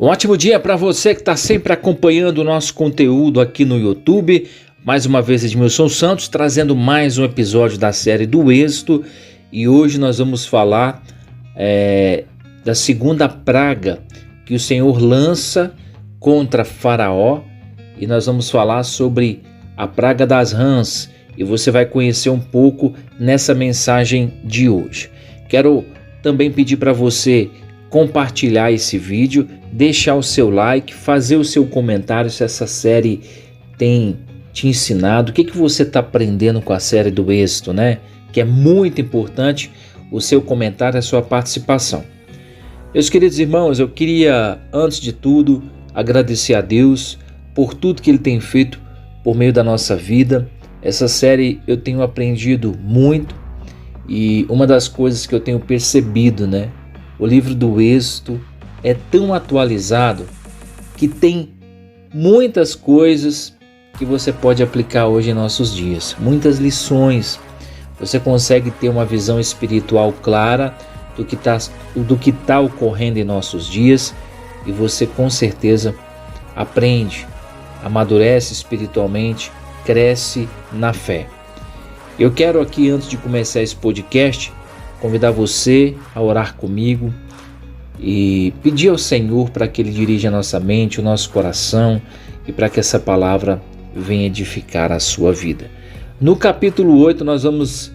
Um ótimo dia para você que está sempre acompanhando o nosso conteúdo aqui no YouTube. Mais uma vez, Edmilson Santos trazendo mais um episódio da série do Êxodo. E hoje nós vamos falar da segunda praga que o Senhor lança contra Faraó. E nós vamos falar sobre a praga das rãs. E você vai conhecer um pouco nessa mensagem de hoje. Quero também pedir para você compartilhar esse vídeo, deixar o seu like, fazer o seu comentário se essa série tem te ensinado, o que você está aprendendo com a série do Êxodo, né? Que é muito importante o seu comentário, a sua participação. Meus queridos irmãos, eu queria, antes de tudo, agradecer a Deus por tudo que Ele tem feito por meio da nossa vida. Essa série eu tenho aprendido muito e uma das coisas que eu tenho percebido, né? O livro do Êxodo é tão atualizado que tem muitas coisas que você pode aplicar hoje em nossos dias. Muitas lições. Você consegue ter uma visão espiritual clara do que está ocorrendo em nossos dias e você com certeza aprende, amadurece espiritualmente, cresce na fé. Eu quero aqui, antes de começar esse podcast, convidar você a orar comigo e pedir ao Senhor para que Ele dirija a nossa mente, o nosso coração e para que essa palavra venha edificar a sua vida. No capítulo 8 nós vamos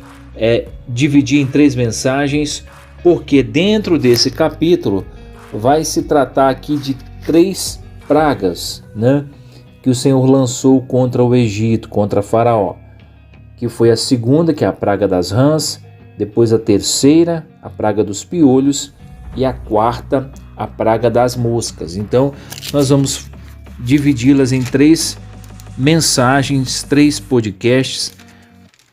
dividir em 3 mensagens, porque dentro desse capítulo vai se tratar aqui de 3 pragas, né, que o Senhor lançou contra o Egito, contra Faraó, que foi a segunda, que é a praga das rãs, depois a terceira, a praga dos piolhos, e a quarta, a praga das moscas. Então, nós vamos dividi-las em 3 mensagens, 3 podcasts,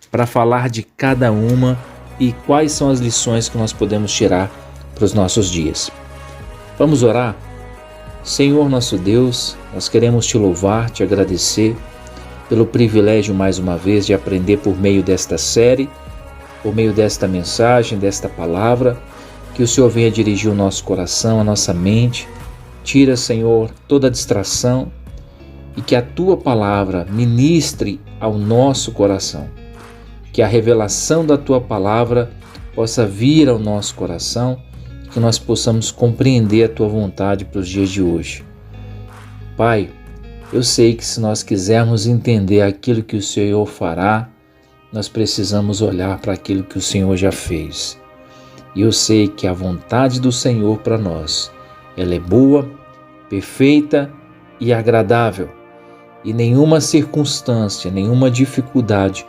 para falar de cada uma e quais são as lições que nós podemos tirar para os nossos dias. Vamos orar? Senhor nosso Deus, nós queremos te louvar, te agradecer pelo privilégio mais uma vez de aprender por meio desta série, por meio desta mensagem, desta palavra, que o Senhor venha dirigir o nosso coração, a nossa mente. Tira, Senhor, toda distração e que a Tua palavra ministre ao nosso coração. Que a revelação da Tua palavra possa vir ao nosso coração e que nós possamos compreender a Tua vontade para os dias de hoje. Pai, eu sei que se nós quisermos entender aquilo que o Senhor fará, nós precisamos olhar para aquilo que o Senhor já fez. E eu sei que a vontade do Senhor para nós, ela é boa, perfeita e agradável. E nenhuma circunstância, nenhuma dificuldade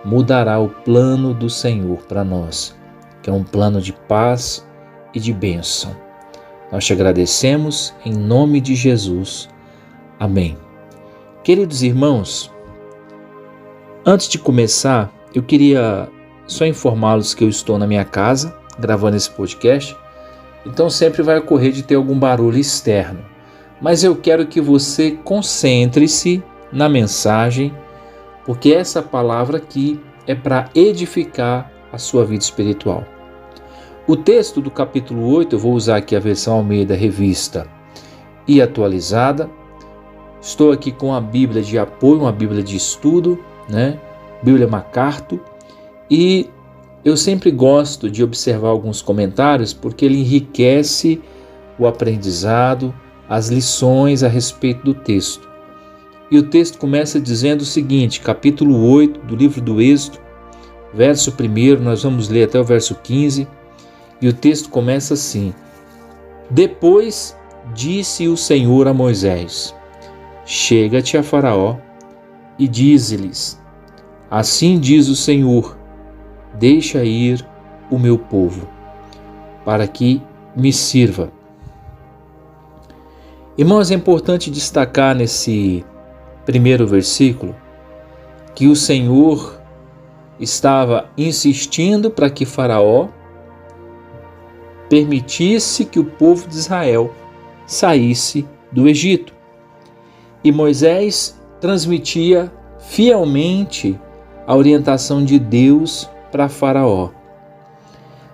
mudará o plano do Senhor para nós, que é um plano de paz e de bênção. Nós te agradecemos em nome de Jesus. Amém. Queridos irmãos, antes de começar, eu queria só informá-los que eu estou na minha casa, gravando esse podcast, então sempre vai ocorrer de ter algum barulho externo. Mas eu quero que você concentre-se na mensagem, porque essa palavra aqui é para edificar a sua vida espiritual. O texto do capítulo 8, eu vou usar aqui a versão Almeida Revista e atualizada. Estou aqui com a Bíblia de apoio, uma Bíblia de estudo, né? Bíblia MacArthur, e eu sempre gosto de observar alguns comentários porque ele enriquece o aprendizado, as lições a respeito do texto. E o texto começa dizendo o seguinte, capítulo 8 do livro do Êxodo, verso 1, nós vamos ler até o verso 15, e o texto começa assim: Depois disse o Senhor a Moisés: Chega-te a Faraó e dize-lhes: Assim diz o Senhor, deixa ir o meu povo, para que me sirva. Irmãos, é importante destacar nesse primeiro versículo que o Senhor estava insistindo para que Faraó permitisse que o povo de Israel saísse do Egito. E Moisés transmitia fielmente a orientação de Deus para Faraó,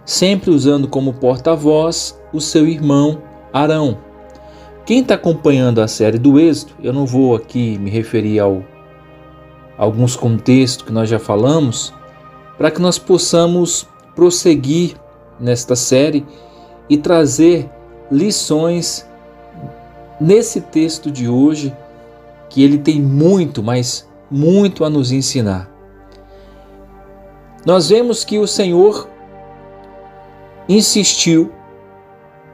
sempre usando como porta-voz o seu irmão Arão, Quem está acompanhando a série do Êxodo, eu não vou aqui me referir a alguns contextos que nós já falamos, para que nós possamos prosseguir nesta série e trazer lições nesse texto de hoje, que ele tem muito, mas muito a nos ensinar. Nós vemos que o Senhor insistiu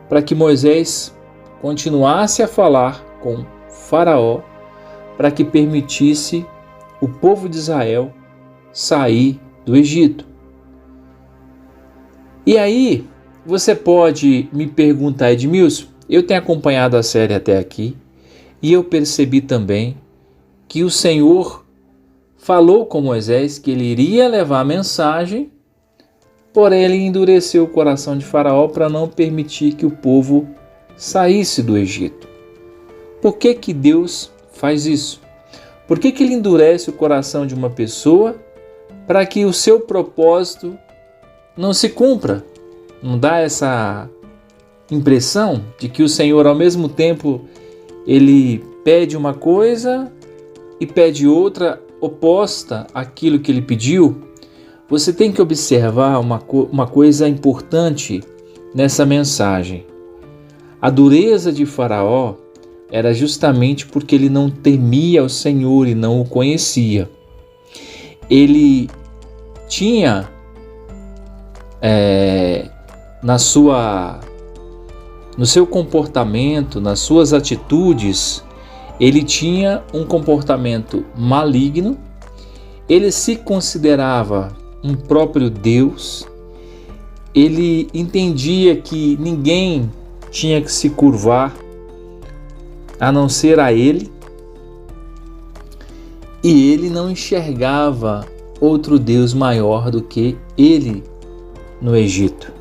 para que Moisés continuasse a falar com Faraó, para que permitisse o povo de Israel sair do Egito. E aí, você pode me perguntar, Edmilson, eu tenho acompanhado a série até aqui e eu percebi também que o Senhor falou com Moisés que ele iria levar a mensagem, porém ele endureceu o coração de Faraó para não permitir que o povo saísse do Egito. Por que Deus faz isso? Por que ele endurece o coração de uma pessoa para que o seu propósito não se cumpra? Não dá essa impressão de que o Senhor, ao mesmo tempo, ele pede uma coisa e pede outra oposta àquilo que ele pediu? Você tem que observar uma coisa importante nessa mensagem. A dureza de Faraó era justamente porque ele não temia o Senhor e não o conhecia. Ele tinha no seu comportamento, nas suas atitudes, ele tinha um comportamento maligno, ele se considerava um próprio Deus, ele entendia que ninguém tinha que se curvar a não ser a ele, e ele não enxergava outro Deus maior do que ele no Egito.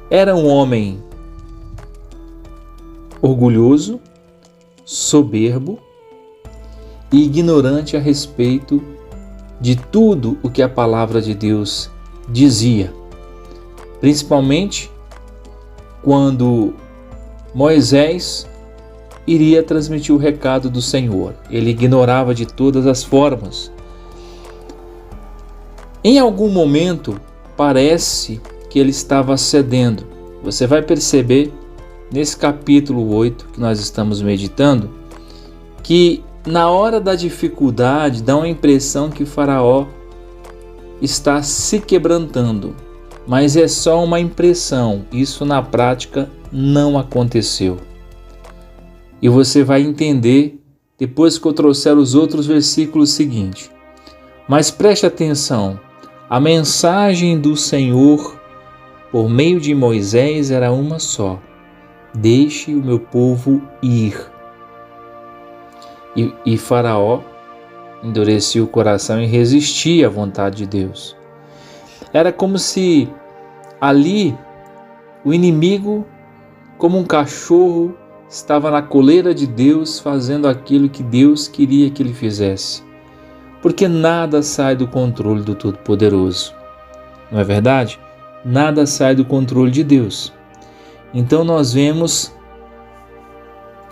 Era um homem orgulhoso, soberbo e ignorante a respeito de tudo o que a palavra de Deus dizia, principalmente quando Moisés iria transmitir o recado do Senhor. Ele ignorava de todas as formas. Em algum momento, parece que ele estava cedendo. Você vai perceber nesse capítulo 8 que nós estamos meditando, que na hora da dificuldade dá uma impressão que Faraó está se quebrantando, mas é só uma impressão, isso na prática não aconteceu. E você vai entender depois que eu trouxer os outros versículos seguintes. Mas preste atenção, a mensagem do Senhor por meio de Moisés era uma só: deixe o meu povo ir. E Faraó endurecia o coração e resistia à vontade de Deus. Era como se ali o inimigo, como um cachorro, estava na coleira de Deus fazendo aquilo que Deus queria que ele fizesse. Porque nada sai do controle do Todo-Poderoso. Não é verdade? Nada sai do controle de Deus. Então nós vemos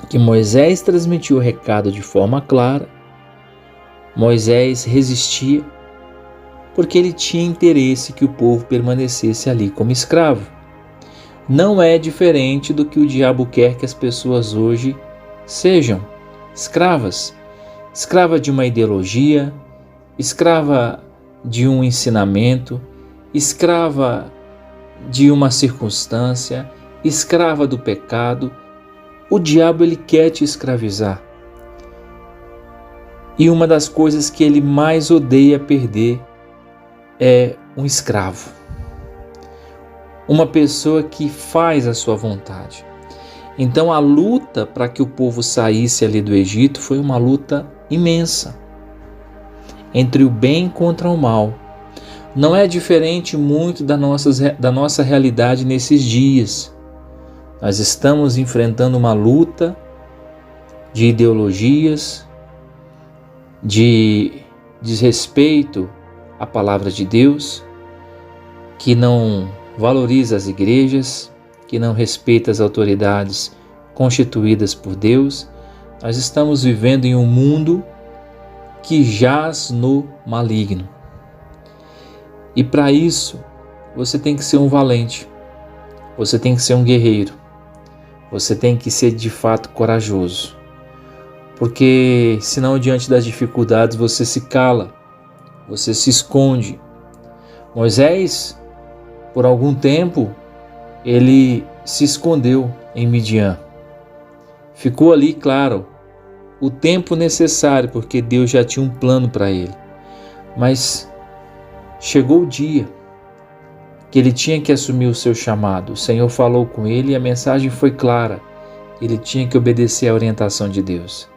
que Moisés transmitiu o recado de forma clara. Moisés resistia porque ele tinha interesse que o povo permanecesse ali como escravo. Não é diferente do que o diabo quer que as pessoas hoje sejam: escravas. Escrava de uma ideologia, escrava de um ensinamento, escrava de uma circunstância, escrava do pecado. O diabo, ele quer te escravizar. E uma das coisas que ele mais odeia perder é um escravo. Uma pessoa que faz a sua vontade. Então a luta para que o povo saísse ali do Egito foi uma luta imensa, entre o bem contra o mal. Não é diferente muito da nossa realidade nesses dias. Nós estamos enfrentando uma luta de ideologias, de desrespeito à palavra de Deus, que não valoriza as igrejas, que não respeita as autoridades constituídas por Deus, nós estamos vivendo em um mundo que jaz no maligno. E para isso, você tem que ser um valente, você tem que ser um guerreiro, você tem que ser de fato corajoso. Porque senão diante das dificuldades você se cala, você se esconde. Moisés, por algum tempo, ele se escondeu em Midian. Ficou ali, claro, o tempo necessário, porque Deus já tinha um plano para ele. Mas chegou o dia que ele tinha que assumir o seu chamado. O Senhor falou com ele e a mensagem foi clara. Ele tinha que obedecer à orientação de Deus.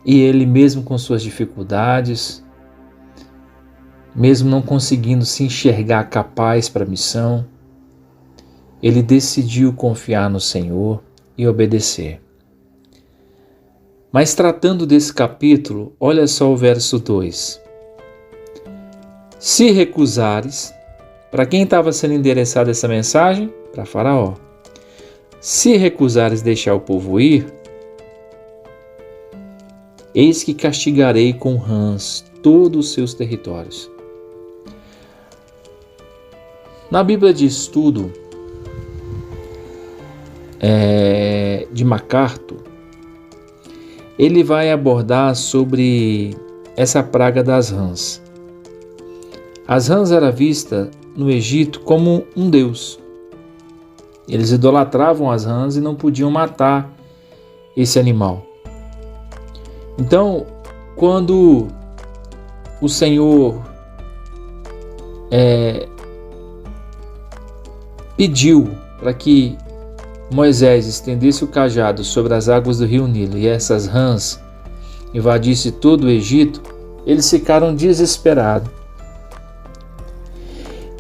E ele, mesmo com suas dificuldades, mesmo não conseguindo se enxergar capaz para a missão, ele decidiu confiar no Senhor e obedecer. Mas tratando desse capítulo, olha só o verso 2. Se recusares, para quem estava sendo endereçada essa mensagem? Para Faraó. Se recusares deixar o povo ir, eis que castigarei com rãs todos os seus territórios. Na Bíblia de Estudo de MacArthur, ele vai abordar sobre essa praga das rãs. As rãs era vista no Egito como um deus. Eles idolatravam as rãs e não podiam matar esse animal. Então, quando o Senhor pediu para que Moisés estendesse o cajado sobre as águas do rio Nilo e essas rãs invadissem todo o Egito, eles ficaram desesperados.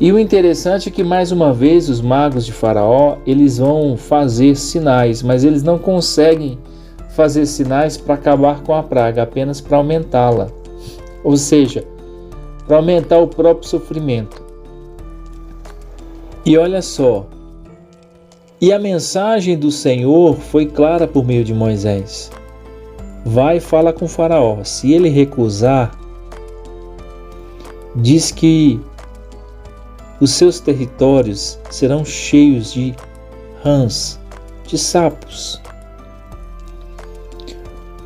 E o interessante é que, mais uma vez, os magos de Faraó, eles vão fazer sinais, mas eles não conseguem fazer sinais para acabar com a praga, apenas para aumentá-la. Ou seja, para aumentar o próprio sofrimento. E olha só, e a mensagem do Senhor foi clara por meio de Moisés. Vai e fala com Faraó. Se ele recusar, diz que os seus territórios serão cheios de rãs, de sapos.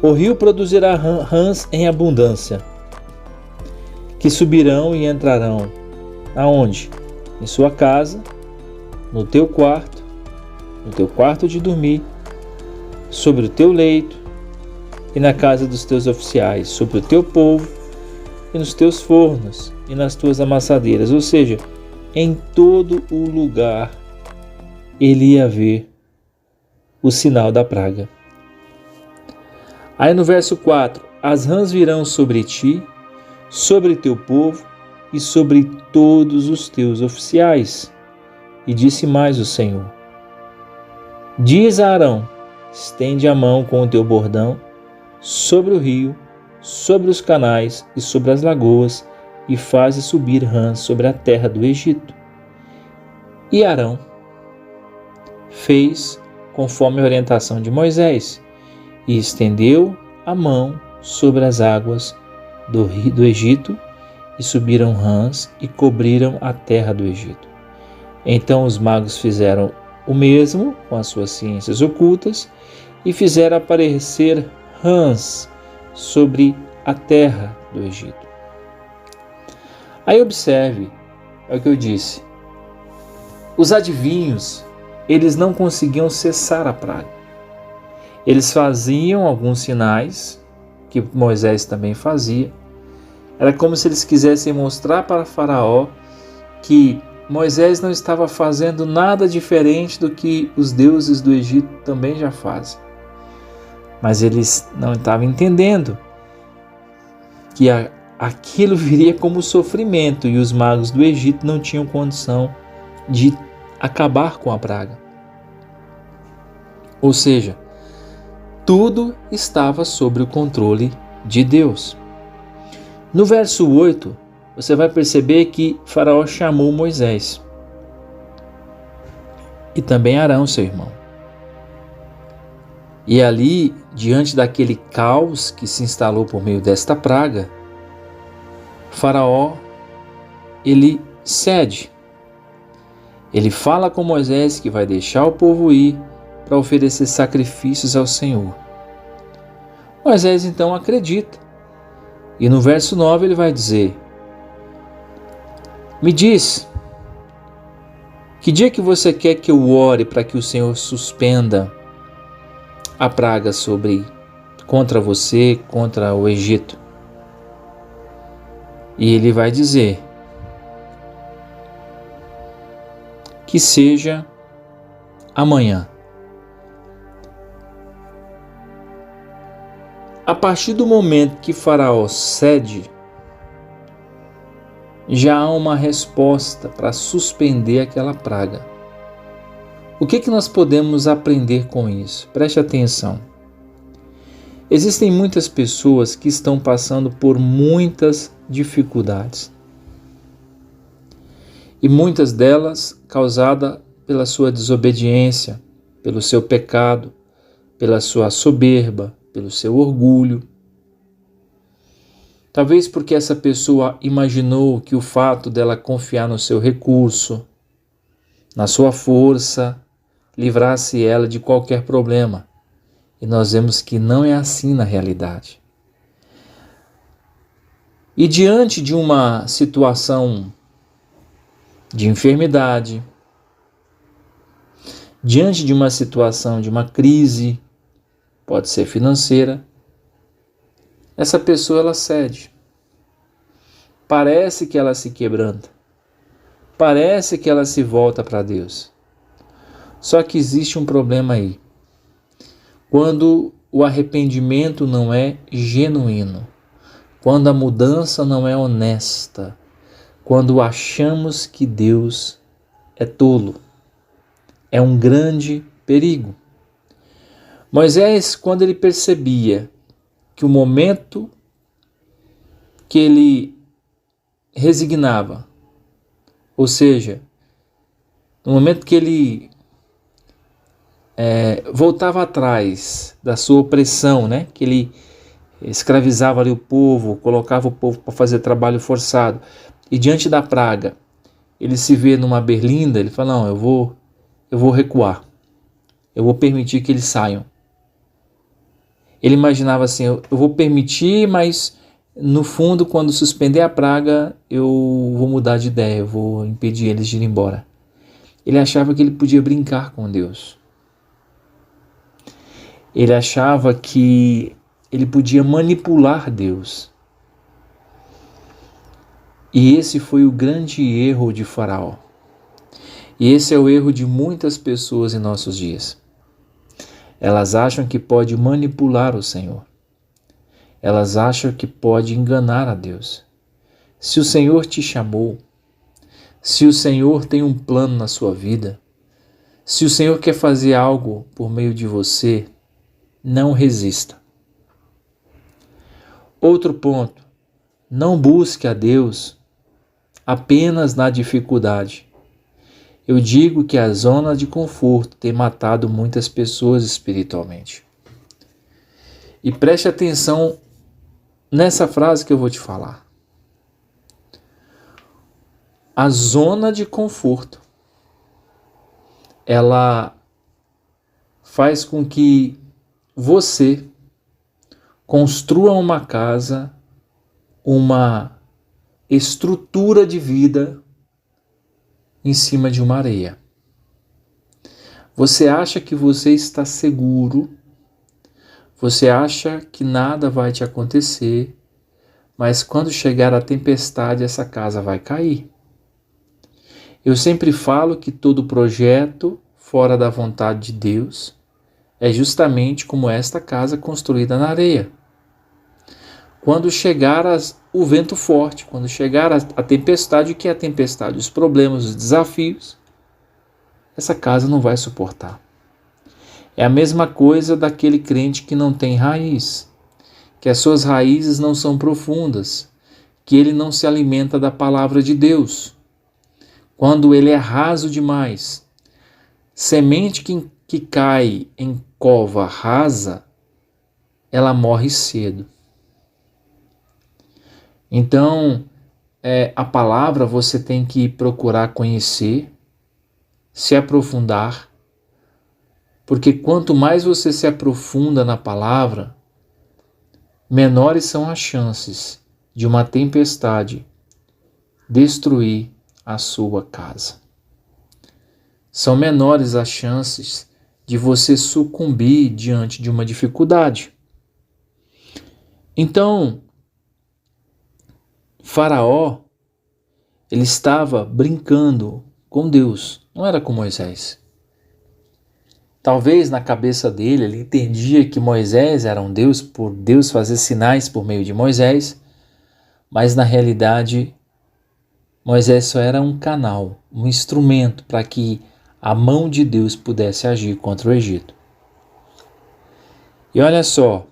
O rio produzirá rãs em abundância, que subirão e entrarão. Aonde? Em sua casa, no teu quarto de dormir, sobre o teu leito e na casa dos teus oficiais, sobre o teu povo e nos teus fornos e nas tuas amassadeiras. Ou seja, em todo o lugar ele ia ver o sinal da praga. Aí no verso 4, as rãs virão sobre ti, sobre teu povo e sobre todos os teus oficiais. E disse mais o Senhor: diz a Arão, estende a mão com o teu bordão sobre o rio, sobre os canais e sobre as lagoas, e faze subir rãs sobre a terra do Egito. E Arão fez conforme a orientação de Moisés, e estendeu a mão sobre as águas do Egito, e subiram rãs e cobriram a terra do Egito. Então os magos fizeram o mesmo com as suas ciências ocultas e fizeram aparecer rãs sobre a terra do Egito. Aí observe, é o que eu disse, os adivinhos, eles não conseguiam cessar a praga. Eles faziam alguns sinais, que Moisés também fazia. Era como se eles quisessem mostrar para Faraó que Moisés não estava fazendo nada diferente do que os deuses do Egito também já fazem. Mas eles não estavam entendendo que aquilo viria como sofrimento e os magos do Egito não tinham condição de acabar com a praga. Ou seja, tudo estava sob o controle de Deus. No verso 8, você vai perceber que Faraó chamou Moisés e também Arão, seu irmão. E ali, diante daquele caos que se instalou por meio desta praga, Faraó, ele cede. Ele fala com Moisés que vai deixar o povo ir para oferecer sacrifícios ao Senhor. Moisés então acredita. E no verso 9 ele vai dizer: me diz, que dia que você quer que eu ore para que o Senhor suspenda a praga contra você, contra o Egito? E ele vai dizer: que seja amanhã. A partir do momento que Faraó cede, já há uma resposta para suspender aquela praga. O que nós podemos aprender com isso? Preste atenção. Existem muitas pessoas que estão passando por muitas dificuldades. E muitas delas causadas pela sua desobediência, pelo seu pecado, pela sua soberba, pelo seu orgulho. Talvez porque essa pessoa imaginou que o fato dela confiar no seu recurso, na sua força, livrasse ela de qualquer problema. E nós vemos que não é assim na realidade. E diante de uma situação de enfermidade, diante de uma situação de uma crise, pode ser financeira, essa pessoa ela cede. Parece que ela se quebranta. Parece que ela se volta para Deus. Só que existe um problema aí. Quando o arrependimento não é genuíno, quando a mudança não é honesta, quando achamos que Deus é tolo, é um grande perigo. Moisés, quando ele percebia que o momento que ele resignava, ou seja, no momento que ele voltava atrás da sua opressão, né? Que ele escravizava ali o povo, colocava o povo para fazer trabalho forçado, e diante da praga, ele se vê numa berlinda, ele fala: não, eu vou recuar, eu vou permitir que eles saiam. Ele imaginava assim: eu vou permitir, mas no fundo, quando suspender a praga, eu vou mudar de ideia, eu vou impedir eles de ir embora. Ele achava que ele podia brincar com Deus. Ele achava que ele podia manipular Deus. E esse foi o grande erro de Faraó. E esse é o erro de muitas pessoas em nossos dias. Elas acham que pode manipular o Senhor. Elas acham que pode enganar a Deus. Se o Senhor te chamou, se o Senhor tem um plano na sua vida, se o Senhor quer fazer algo por meio de você, não resista. Outro ponto: não busque a Deus apenas na dificuldade. Eu digo que a zona de conforto tem matado muitas pessoas espiritualmente. E preste atenção nessa frase que eu vou te falar. A zona de conforto, ela faz com que você construa uma casa, uma estrutura de vida em cima de uma areia. Você acha que você está seguro, você acha que nada vai te acontecer, mas quando chegar a tempestade, essa casa vai cair. Eu sempre falo que todo projeto fora da vontade de Deus é justamente como esta casa construída na areia. Quando chegar o vento forte, quando chegar a tempestade, o que é a tempestade? Os problemas, os desafios, essa casa não vai suportar. É a mesma coisa daquele crente que não tem raiz, que as suas raízes não são profundas, que ele não se alimenta da palavra de Deus. Quando ele é raso demais, semente que cai em cova rasa, ela morre cedo. Então, a palavra você tem que procurar conhecer, se aprofundar, porque quanto mais você se aprofunda na palavra, menores são as chances de uma tempestade destruir a sua casa. São menores as chances de você sucumbir diante de uma dificuldade. Então, Faraó, ele estava brincando com Deus, não era com Moisés. Talvez na cabeça dele ele entendia que Moisés era um Deus, por Deus fazer sinais por meio de Moisés, mas na realidade Moisés só era um canal, um instrumento para que a mão de Deus pudesse agir contra o Egito. E olha só,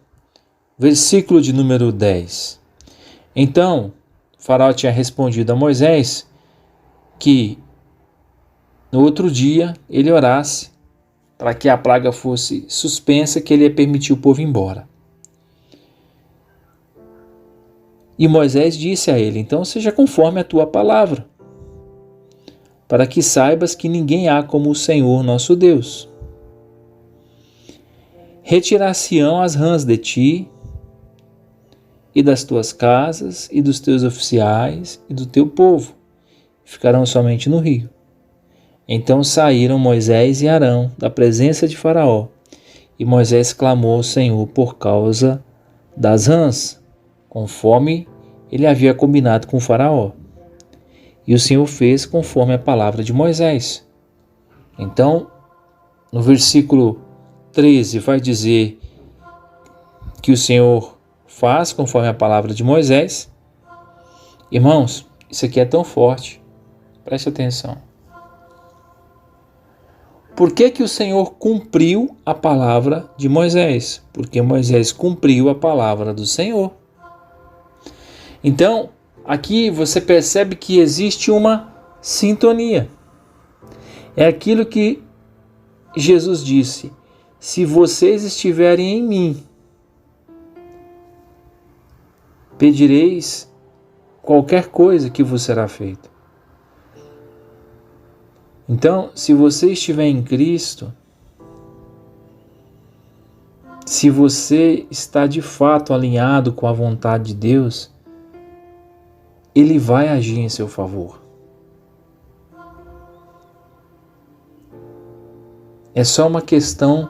versículo de número 10. Então, Faraó tinha respondido a Moisés que no outro dia ele orasse para que a praga fosse suspensa, que ele ia permitir o povo ir embora. E Moisés disse a ele: então seja conforme a tua palavra, para que saibas que ninguém há como o Senhor nosso Deus. Retirar-se-ão as rãs de ti, e das tuas casas, e dos teus oficiais, e do teu povo, ficarão somente no rio. Então saíram Moisés e Arão da presença de Faraó, e Moisés clamou ao Senhor por causa das rãs, conforme ele havia combinado com Faraó. E o Senhor fez conforme a palavra de Moisés. Então, no versículo 13 vai dizer que o Senhor faz conforme a palavra de Moisés. Irmãos, isso aqui é tão forte. Preste atenção. Por que o Senhor cumpriu a palavra de Moisés? Porque Moisés cumpriu a palavra do Senhor. Então, aqui você percebe que existe uma sintonia. É aquilo que Jesus disse: se vocês estiverem em mim, pedireis qualquer coisa que vos será feita. Então, se você estiver em Cristo, se você está de fato alinhado com a vontade de Deus, Ele vai agir em seu favor. É só uma questão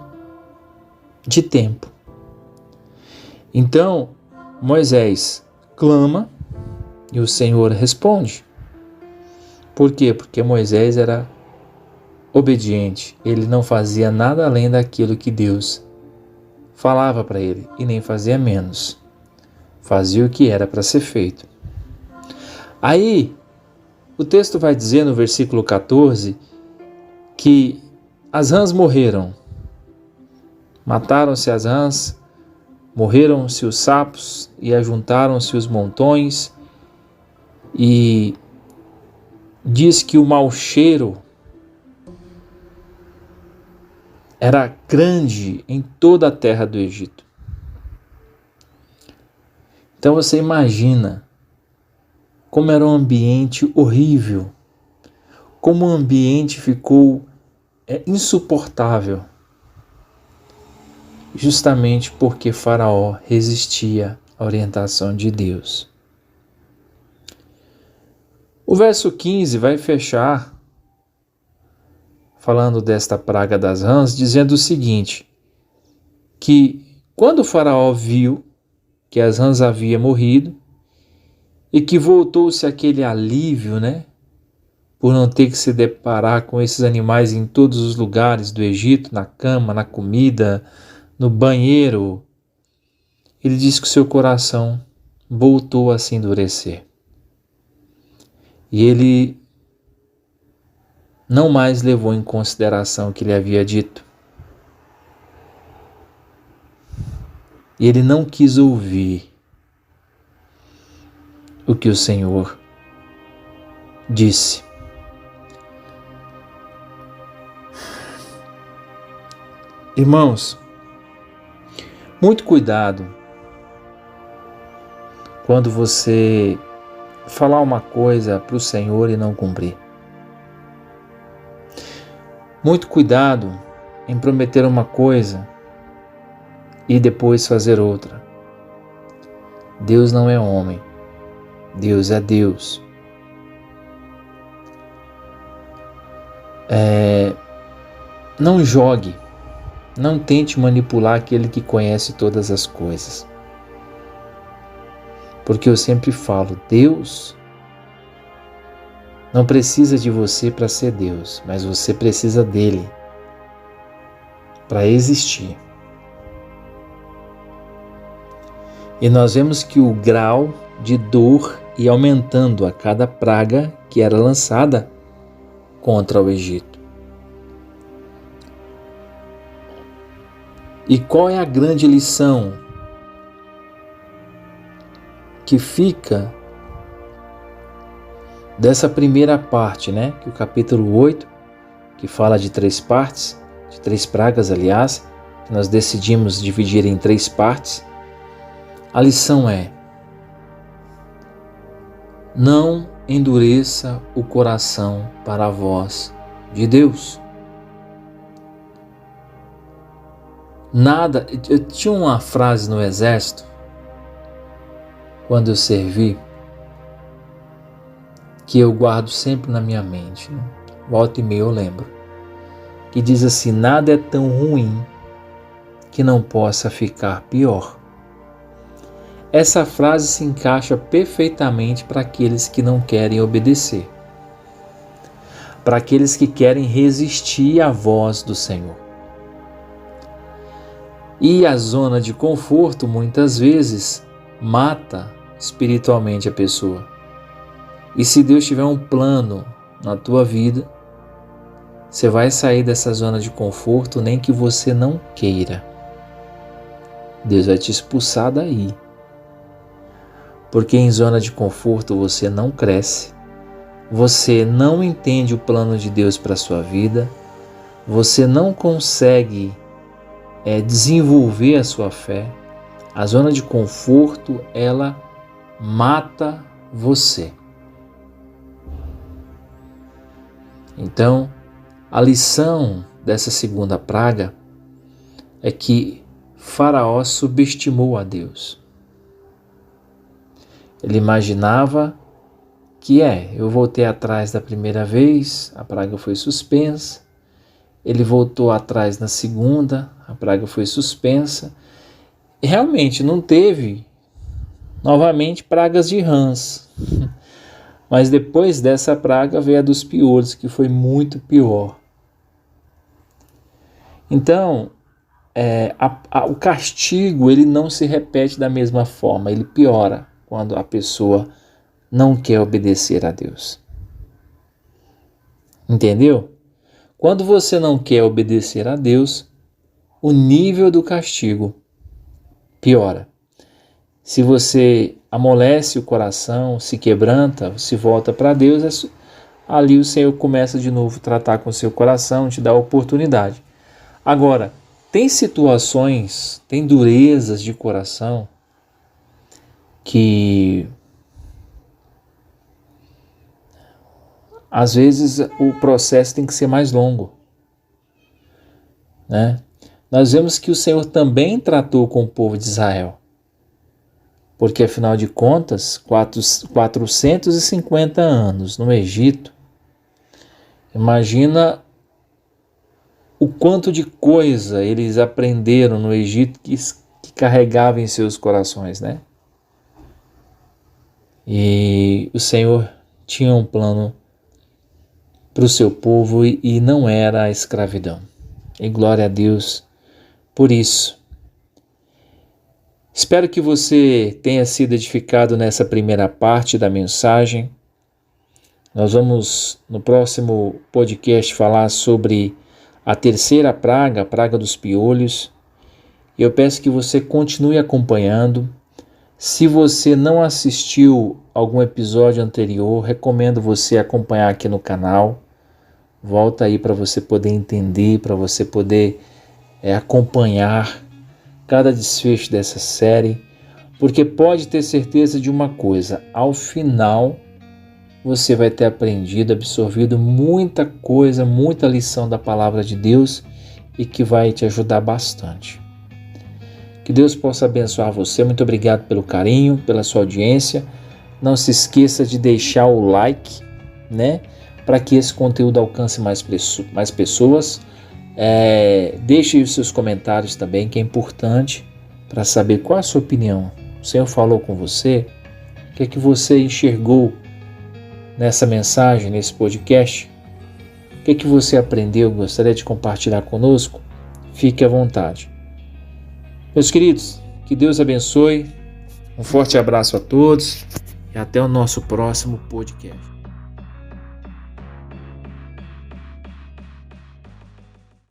de tempo. Então, Moisés clama e o Senhor responde. Por quê? Porque Moisés era obediente. Ele não fazia nada além daquilo que Deus falava para ele, e nem fazia menos. Fazia o que era para ser feito. Aí, o texto vai dizer no versículo 14 que as rãs morreram. Mataram-se as rãs, morreram-se os sapos e ajuntaram-se os montões, e diz que o mau cheiro era grande em toda a terra do Egito. Então você imagina como era um ambiente horrível, como o ambiente ficou insuportável, justamente porque Faraó resistia à orientação de Deus. O verso 15 vai fechar falando desta praga das rãs, dizendo o seguinte, que quando o Faraó viu que as rãs haviam morrido e que voltou-se aquele alívio, por não ter que se deparar com esses animais em todos os lugares do Egito, na cama, na comida, no banheiro, ele diz que o seu coração voltou a se endurecer. E ele não mais levou em consideração o que ele havia dito. E ele não quis ouvir o que o Senhor disse. Irmãos, muito cuidado quando você falar uma coisa para o Senhor e não cumprir. Muito cuidado em prometer uma coisa e depois fazer outra. Deus não é homem, Deus é Deus. Não jogue, não tente manipular aquele que conhece todas as coisas. Porque eu sempre falo, Deus não precisa de você para ser Deus, mas você precisa dele para existir. E nós vemos que o grau de dor ia aumentando a cada praga que era lançada contra o Egito. E qual é a grande lição que fica dessa primeira parte, né? Que o capítulo 8, que fala de 3 partes, de 3 pragas, aliás, que nós decidimos dividir em 3 partes. A lição é: não endureça o coração para a voz de Deus. Nada, eu tinha uma frase no exército, quando eu servi, que eu guardo sempre na minha mente, né? Volta e meia eu lembro, que diz assim: nada é tão ruim que não possa ficar pior. Essa frase se encaixa perfeitamente para aqueles que não querem obedecer, para aqueles que querem resistir à voz do Senhor. E a zona de conforto, muitas vezes, mata espiritualmente a pessoa. E se Deus tiver um plano na tua vida, você vai sair dessa zona de conforto nem que você não queira. Deus vai te expulsar daí. Porque em zona de conforto você não cresce, você não entende o plano de Deus para a sua vida, você não consegue desenvolver a sua fé. A zona de conforto, ela mata você. Então, a lição dessa segunda praga é que Faraó subestimou a Deus. Ele imaginava que eu voltei atrás da primeira vez, a praga foi suspensa. Ele voltou atrás na segunda, a praga foi suspensa. E realmente não teve novamente pragas de rãs. Mas depois dessa praga veio a dos piolhos, que foi muito pior. Então, o castigo ele não se repete da mesma forma, ele piora quando a pessoa não quer obedecer a Deus. Entendeu? Quando você não quer obedecer a Deus, o nível do castigo piora. Se você amolece o coração, se quebranta, se volta para Deus, ali o Senhor começa de novo a tratar com o seu coração, te dá a oportunidade. Agora, tem situações, tem durezas de coração que às vezes o processo tem que ser mais longo, né? Nós vemos que o Senhor também tratou com o povo de Israel, porque afinal de contas, 450 anos no Egito, imagina o quanto de coisa eles aprenderam no Egito que carregavam em seus corações, né? E o Senhor tinha um plano para o seu povo e não era a escravidão. E glória a Deus por isso. Espero que você tenha sido edificado nessa primeira parte da mensagem. Nós vamos no próximo podcast falar sobre a terceira praga, a praga dos piolhos. E eu peço que você continue acompanhando. Se você não assistiu algum episódio anterior, recomendo você acompanhar aqui no canal. Volta aí para você poder entender, para você poder acompanhar cada desfecho dessa série, porque pode ter certeza de uma coisa: ao final você vai ter aprendido, absorvido muita coisa, muita lição da palavra de Deus e que vai te ajudar bastante. Que Deus possa abençoar você. Muito obrigado pelo carinho, pela sua audiência. Não se esqueça de deixar o like, né? Para que esse conteúdo alcance mais pessoas. Deixe os seus comentários também, que é importante para saber qual é a sua opinião. O Senhor falou com você? O que é que você enxergou nessa mensagem, nesse podcast? O que é que você aprendeu? Gostaria de compartilhar conosco? Fique à vontade. Meus queridos, que Deus abençoe. Um forte abraço a todos e até o nosso próximo podcast.